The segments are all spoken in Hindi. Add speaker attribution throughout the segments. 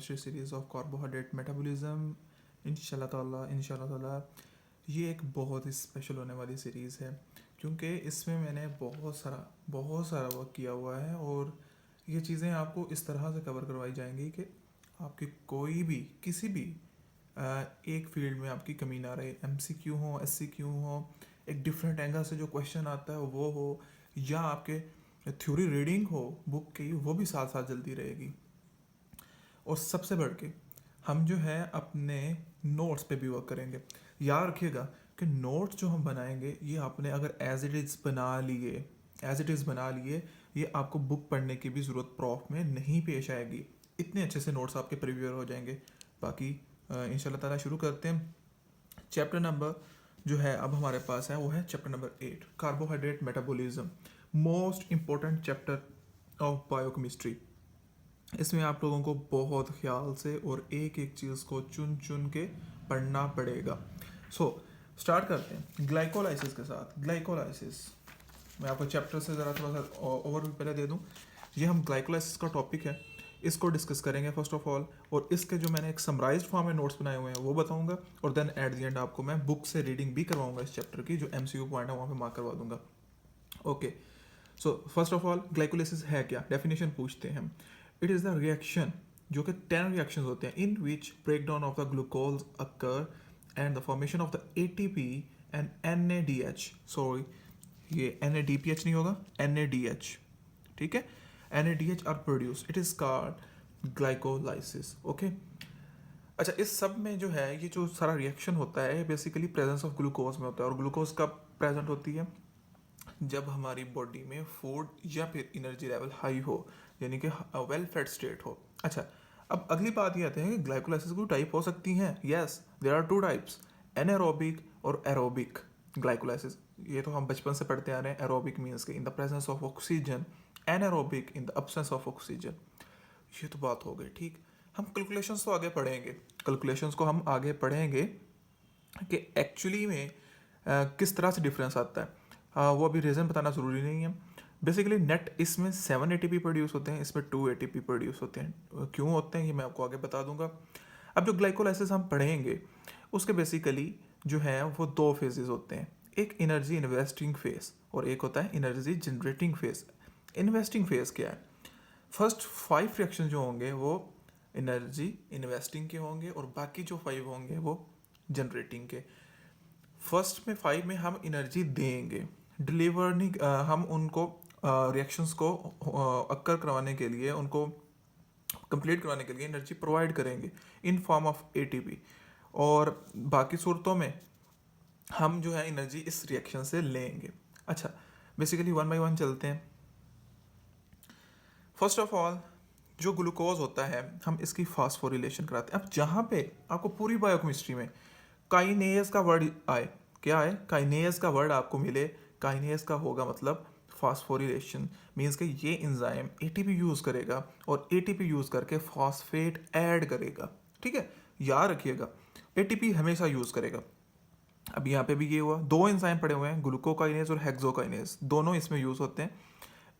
Speaker 1: Biochemistry series of carbohydrate metabolism. इंशाल्लाह ताला ये एक बहुत ही स्पेशल होने वाली सीरीज़ है, क्योंकि इसमें मैंने बहुत सारा वर्क किया हुआ है और ये चीज़ें आपको इस तरह से कवर करवाई जाएंगी कि आपकी कोई भी किसी भी एक फील्ड में आपकी कमी ना रहे। MCQ हो, SCQ हो, एक डिफरेंट एंगल से जो क्वेश्चन आता है वो हो, या आपके थ्योरी रीडिंग हो बुक की, वो भी साथ साथ जल्दी रहेगी। और सबसे बढ़ के हम जो है अपने नोट्स पे भी वर्क करेंगे। याद रखिएगा कि नोट्स जो हम बनाएंगे ये आपने अगर एज इट इज़ बना लिए, ये आपको बुक पढ़ने की भी ज़रूरत प्रॉफ में नहीं पेश आएगी। इतने अच्छे से नोट्स आपके प्रिपेयर हो जाएंगे। बाकी इंशाल्लाह ताला शुरू करते हैं। चैप्टर नंबर जो है अब हमारे पास है वो है chapter number 8, carbohydrate metabolism, most important chapter of biochemistry. इसमें आप लोगों को बहुत ख्याल से और एक एक चीज़ को चुन चुन के पढ़ना पड़ेगा। स्टार्ट करते हैं ग्लाइकोलाइसिस के साथ। ग्लाइकोलाइसिस मैं आपको चैप्टर से ज़रा थोड़ा सा ओवरव्यू पहले दे दूं। ये हम ग्लाइकोलाइसिस का टॉपिक है, इसको डिस्कस करेंगे फर्स्ट ऑफ ऑल, और इसके जो मैंने एक समराइज्ड फॉर्म में नोट्स बनाए हुए हैं वो बताऊंगा, और देन एट द एंड आपको मैं बुक से रीडिंग भी करवाऊंगा इस चैप्टर की, जो MCQ पॉइंट है वहाँ पे मार्क करवा दूंगा। Okay, so first of all glycolysis है क्या, डेफिनेशन पूछते हैं हम। इट इज़ द रिएक्शन, जो कि 10 रिएक्शंस होते हैं, in which break down of the glucose occur and the formation of the ATP and NADH। Sorry, ये NADPH नहीं होगा, NADH, ठीक है, NADH are produce, it is called glycolysis. Okay, अच्छा, इस सब में जो है ये जो सारा रिएक्शन होता है बेसिकली प्रेजेंस ऑफ ग्लूकोज में होता है। और ग्लूकोज कब प्रेजेंट होती है, जब हमारी बॉडी में फूड या फिर एनर्जी लेवल हाई हो, यानी कि वेल फेड स्टेट हो। अच्छा, अब अगली बात ये आते हैं कि ग्लाइकोलाइसिस की टाइप हो सकती हैं। Yes, there are 2 types, anaerobic और एरोबिक ग्लाइकोलाइसिस। ये तो हम बचपन से पढ़ते आ रहे हैं। एरोबिक मीन्स के इन the presence of oxygen, anaerobic in the absence of oxygen. ये तो बात हो गई, ठीक। हम कैलकुलेशंस तो आगे पढ़ेंगे, कैलकुलेशंस को हम आगे पढ़ेंगे कि एक्चुअली में किस तरह से डिफरेंस आता है। वो अभी रीज़न बताना ज़रूरी नहीं है। बेसिकली नेट इसमें 7 ATP प्रोड्यूस होते हैं, इसमें 2 ATP प्रोड्यूस होते हैं। क्यों होते हैं ये मैं आपको आगे बता दूंगा। अब जो ग्लाइकोलाइसिस हम पढ़ेंगे उसके बेसिकली जो है वो 2 फेजेस होते हैं, एक एनर्जी इन्वेस्टिंग फेज और एक होता है energy generating phase. Investing phase क्या है, फर्स्ट 5 रिएक्शन जो होंगे वो एनर्जी इन्वेस्टिंग के होंगे और बाकी जो 5 होंगे वो जनरेटिंग के। फर्स्ट में 5 में हम एनर्जी देंगे, डिलीवर नहीं, हम उनको रिएक्शंस को अक्कर करवाने के लिए, उनको कंप्लीट करवाने के लिए एनर्जी प्रोवाइड करेंगे इन फॉर्म ऑफ ATP, और बाकी सूरतों में हम जो है एनर्जी इस रिएक्शन से लेंगे। अच्छा, बेसिकली 1 बाय 1 चलते हैं। फर्स्ट ऑफ ऑल जो ग्लूकोज होता है हम इसकी फास्फोरिलेशन कराते हैं। अब जहाँ पे आपको पूरी बायोकेमिस्ट्री में काइनेज का वर्ड आए, क्या है, काइनेज का वर्ड आपको मिले, काइनेज का होगा मतलब फास्फोरिलेशन, मीन्स कि ये एंजाइम ATP यूज़ करेगा और ATP यूज़ करके फॉस्फेट ऐड करेगा। ठीक है, याद रखिएगा ATP हमेशा यूज़ करेगा। अब यहाँ पे भी ये हुआ, 2 एंजाइम पड़े हुए हैं, ग्लूकोकाइनेज और हेक्सोकाइनेज, दोनों इसमें यूज़ होते हैं।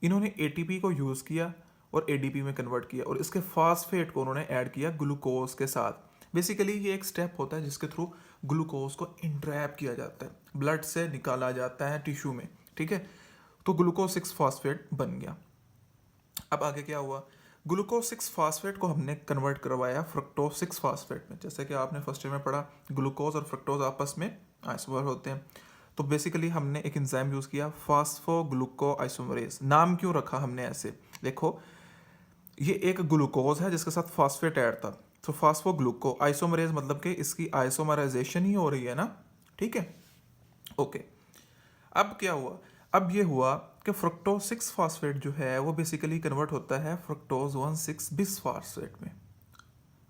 Speaker 1: इन्होंने ATP को यूज़ किया और ADP में कन्वर्ट किया और इसके फॉस्फेट को उन्होंने ऐड किया ग्लूकोज के साथ। बेसिकली ये एक स्टेप होता है जिसके थ्रू ग्लूकोज को इंट्रैप किया जाता है, ब्लड से निकाला जाता है टिश्यू में। ठीक है, तो ग्लूकोज 6 फॉस्फेट बन गया। अब आगे क्या हुआ, ग्लूकोज 6 फॉस्फेट को हमने कन्वर्ट करवाया फ्रक्टोज 6 फॉस्फेट में। जैसे कि आपने फर्स्ट ईयर में पढ़ा, ग्लूकोज और फ्रक्टोज आपस में आइसोमर होते हैं। तो बेसिकली हमने एक एंजाइम यूज़ किया, फास्फोग्लूको आइसोमरेज। नाम क्यों रखा हमने ऐसे, देखो ये एक ग्लूकोज है जिसके साथ फॉस्फेट ऐड था, तो फास्फोग्लूको आइसोमरेज मतलब कि इसकी आइसोमराइजेशन ही हो रही है ना। ठीक है, ओके। अब क्या हुआ, अब ये हुआ कि फ्रक्टोज 6 फॉस्फेट जो है वो बेसिकली कन्वर्ट होता है फ्रक्टोज 1,6 बिस फॉस्फेट में।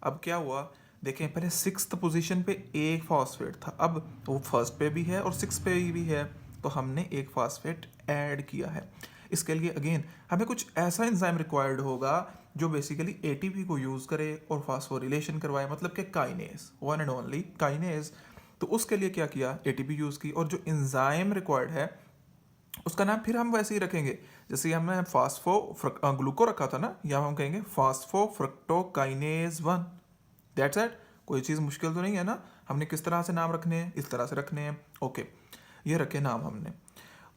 Speaker 1: अब क्या हुआ, देखें पहले 6th पोजीशन पे एक फॉस्फेट था, अब वो फर्स्ट पे भी है और 6 पे भी है, तो हमने एक फॉस्फेट ऐड किया है। इसके लिए अगेन हमें कुछ ऐसा एंजाइम रिक्वायर्ड होगा जो बेसिकली ATP को यूज़ करे और फास्फोरिलेशन करवाए, मतलब कि kinase, one and only kinase. तो उसके लिए क्या किया, ATP यूज़ की, और जो एंजाइम रिक्वायर्ड है उसका नाम फिर हम वैसे ही रखेंगे जैसे कि हमने ग्लूको रखा था ना, या हम कहेंगे फास्फोफ्रक्टोकाइनेज 1। That's it. कोई चीज़ मुश्किल तो नहीं है ना। हमने किस तरह से नाम रखने हैं, इस तरह से रखने हैं। ओके, ये रखे नाम हमने।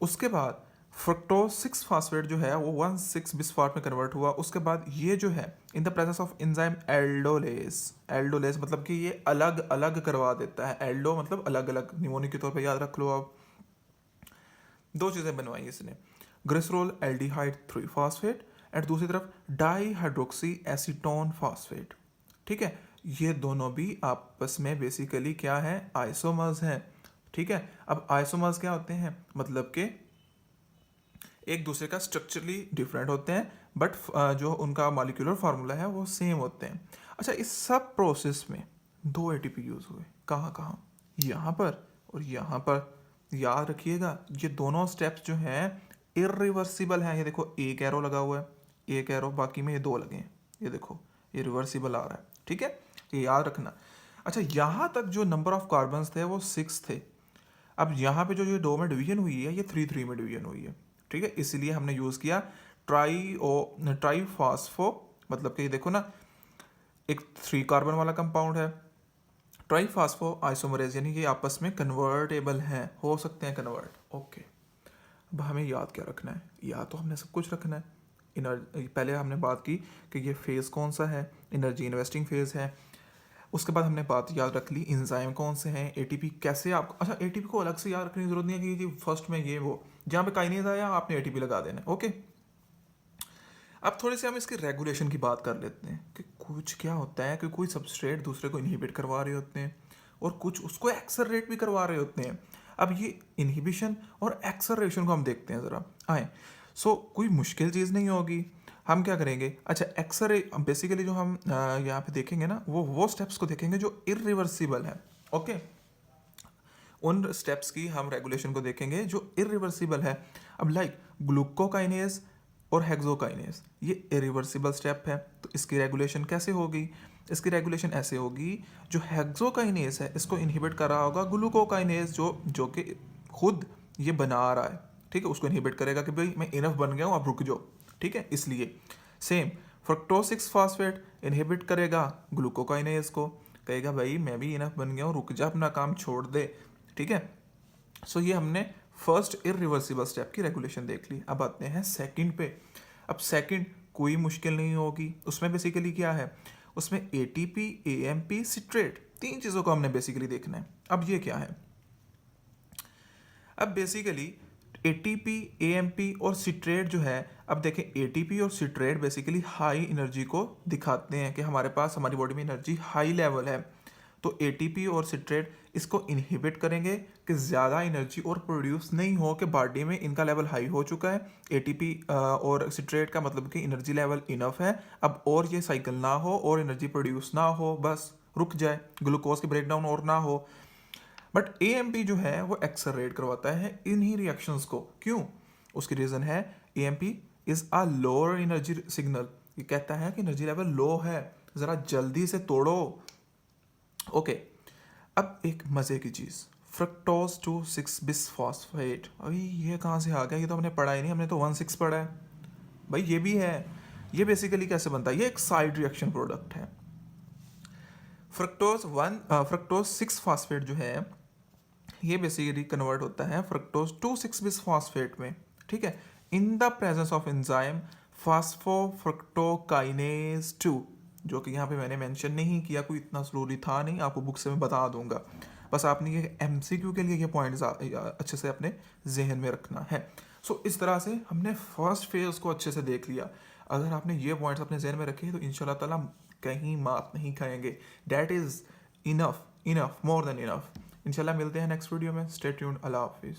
Speaker 1: उसके बाद फ्रक्टोज 6 फास्फेट जो है वो 1,6 बिस्फॉस्फेट में कन्वर्ट हुआ। उसके बाद ये जो है in the presence of enzyme aldolase. Aldolase मतलब कि ये अलग अलग करवा देता है। एल्डो मतलब अलग अलग, निमोनिक के तौर पे याद रख लो आप। दो चीज़ें बनवाई इसने, ग्लिसरॉल एल्डिहाइड 3 फास्फेट एंड दूसरी तरफ डाईहाइड्रोक्सी एसीटोन फास्फेट। ठीक है, ये दोनों भी आपस में बेसिकली क्या है, आइसोमर्स हैं। ठीक है, अब आइसोमर्स क्या होते हैं, मतलब कि एक दूसरे का स्ट्रक्चरली डिफरेंट होते हैं, बट जो उनका मॉलिक्यूलर फार्मूला है वो सेम होते हैं। अच्छा, इस सब प्रोसेस में 2 एटीपी यूज़ हुए। कहाँ कहाँ, यहाँ पर और यहाँ पर। याद रखिएगा ये दोनों स्टेप्स जो हैं इरिवर्सिबल हैं। ये देखो एक एरो लगा हुआ है, एक एरो, बाकी में ये 2 लगे हैं। ये देखो ये रिवर्सिबल आ रहा है। ठीक है, ये याद रखना। अच्छा, यहाँ तक जो नंबर ऑफ कार्बन्स थे वो 6 थे। अब यहाँ पे जो ये 2 में डिवीजन हुई है, ये 3 में डिवीजन हुई है। ठीक है, इसलिए हमने यूज़ किया ट्राईफॉस्फो, मतलब कि देखो ना, एक 3 कार्बन वाला कंपाउंड है, ट्राईफॉस्फो आइसोमरेज, यानी कि आपस में कन्वर्टेबल हैं, हो सकते हैं कन्वर्ट। ओके, अब हमें याद क्या रखना है, याद तो हमने सब कुछ रखना है। पहले हमने बात की कि ये फेज़ कौन सा है, एनर्जी इन्वेस्टिंग फेज़ है। उसके बाद हमने बात याद रख ली एंजाइम कौन से हैं, एटीपी कैसे आपको, अच्छा एटीपी को अलग से याद रखने की जरूरत नहीं है कि फर्स्ट में ये वो, जहाँ पे काइनेज आया आपने एटीपी लगा देना। ओके, अब थोड़ी सी हम इसकी रेगुलेशन की बात कर लेते हैं कि कुछ क्या होता है कि कोई सबस्ट्रेट दूसरे को इनहिबिट करवा रहे होते हैं और कुछ उसको एक्सलरेट भी करवा रहे होते हैं। अब ये इनहिबिशन और एक्सलरेशन को हम देखते हैं ज़रा, आए। कोई मुश्किल चीज़ नहीं होगी। हम क्या करेंगे, अच्छा एक्सरे बेसिकली जो हम यहाँ पे देखेंगे ना, वो स्टेप्स को देखेंगे जो इरिवर्सिबल है। ओके, उन स्टेप्स की हम रेगुलेशन को देखेंगे जो इरिवर्सिबल है। अब लाइक ग्लूकोकाइनेज और हेक्सोकाइनेज, ये इरिवर्सिबल स्टेप है, तो इसकी रेगुलेशन कैसे होगी, इसकी रेगुलेशन ऐसे होगी, जो हेक्सोकाइनेज है इसको इनहिबिट कर रहा होगा ग्लूकोकाइनेज, जो कि खुद ये बना रहा है। ठीक है, उसको इनहिबिट करेगा कि भाई मैं इनफ बन गया हूँ, अब रुक जाओ। ठीक है, इसलिए सेम फ्रक्टोज 6 फास्फेट इनहिबिट करेगा ग्लूकोकाइनेज को, कहेगा भाई मैं भी इनफ बन गया हूँ, रुक जा, अपना काम छोड़ दे। ठीक है, ये हमने फर्स्ट इरिवर्सिबल स्टेप की रेगुलेशन देख ली। अब आते हैं सेकंड पे। अब सेकंड कोई मुश्किल नहीं होगी, उसमें बेसिकली क्या है, उसमें एटीपी, एएमपी, सिट्रेट, 3 चीज़ों को हमने बेसिकली देखना है। अब ये क्या है, अब बेसिकली एटीपी, एएमपी और सिट्रेट जो है, अब देखें एटीपी और सिट्रेट बेसिकली हाई एनर्जी को दिखाते हैं कि हमारे पास हमारी बॉडी में एनर्जी हाई लेवल है। तो एटीपी और सिट्रेट इसको इनहिबिट करेंगे कि ज़्यादा एनर्जी और प्रोड्यूस नहीं हो, कि बॉडी में इनका लेवल हाई हो चुका है। एटीपी और सिट्रेट का मतलब कि एनर्जी लेवल इनफ है, अब और ये साइकिल ना हो और एनर्जी प्रोड्यूस ना हो, बस रुक जाए, ग्लूकोज की ब्रेकडाउन और ना हो। बट एएमपी जो है वो एक्सलरेट करवाता है इन्हीं रिएक्शंस को। क्यों, उसकी रीज़न है AMP is a lower energy signal. ये कहता है कि एनर्जी लेवल लो है, ज़रा जल्दी से तोड़ो। ओके, अब एक मज़े की चीज़, फ्रक्टोज 2,6 बिस्फॉस्फेट। अभी ये कहाँ से आ गया, ये तो हमने पढ़ा ही नहीं, हमने तो 1,6 पढ़ा है भाई। ये भी है, ये बेसिकली कैसे बनता है, ये एक साइड रिएक्शन प्रोडक्ट है। फ्रक्टोज 6 फास्फेट जो है ये बेसिकली कन्वर्ट होता है फ्रक्टोज 2,6 बिस्फॉस्फेट में। ठीक है, in the presence of enzyme phosphofructokinase 2, जो कि यहाँ पे मैंने मेंशन नहीं किया, कोई इतना ज़रूरी था नहीं, आपको बुक से मैं बता दूंगा। बस आपने ये एमसीक्यू के लिए ये पॉइंट्स अच्छे से अपने जहन में रखना है। इस तरह से हमने फर्स्ट फेज को अच्छे से देख लिया। अगर आपने ये पॉइंट्स अपने जहन में रखे तो इंशाल्लाह ताला कहीं मात नहीं खाएंगे। That is enough, enough, more than enough. इंशाल्लाह मिलते हैं नेक्स्ट वीडियो में। स्टे ट्यून्ड, अल्लाह हाफिज़।